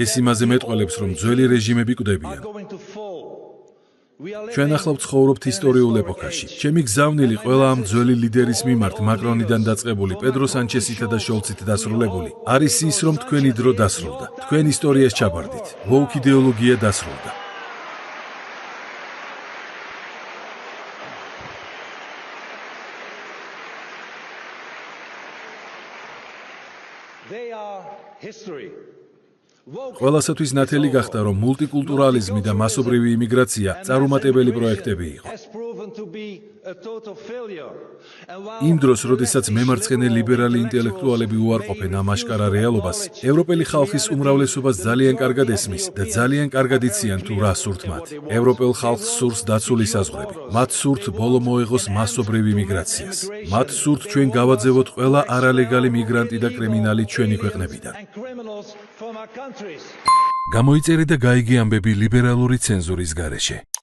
ეს იმაზე მეტყველებს, რომ ძველი რეჟიმები კვდებიან. ჩვენ ახლა ვცხოვრობთ ისტორიულ ეპოქაში. ჩემი გზავნილი ყველა ამ ძველი ლიდერის მიმართ მაკრონიდან დაწყებული, პედრო სანჩესითა და შოლცით დასრულებული, არის ის, რომ თქვენი დრო დასრულდა. თქვენ ისტორიას ჩაბარდით. ვოუკ იდეოლოგია დასრულდა. ყველასათვის ნათელი გახდა, რომ მულტიკულტურალიზმი და მასობრივი იმიგრაცია წარუმატებელი პროექტები იყო. იმ დროს, როდესაც მემარცხენე ლიბერალი ინტელექტუალები უარყოფენ ამ აშკარა რეალობას, ევროპელი ხალხის უმრავლესობას ძალიან კარგად ესმის და ძალიან კარგად იციან თუ რა სურთ მათ. ევროპელ ხალხს სურს დაცული საზღვრები. მათ სურთ ბოლო მოეღოს მასობრივ იმიგრაციას. მათ სურთ ჩვენ გავაძევოთ ყველა არალეგალი მიგრანტი და კრიმინალი ჩვენი ქვეყნებიდან. გამოიწერე და გაიგე ამბები ლიბერალური ცენზურის გარეშე.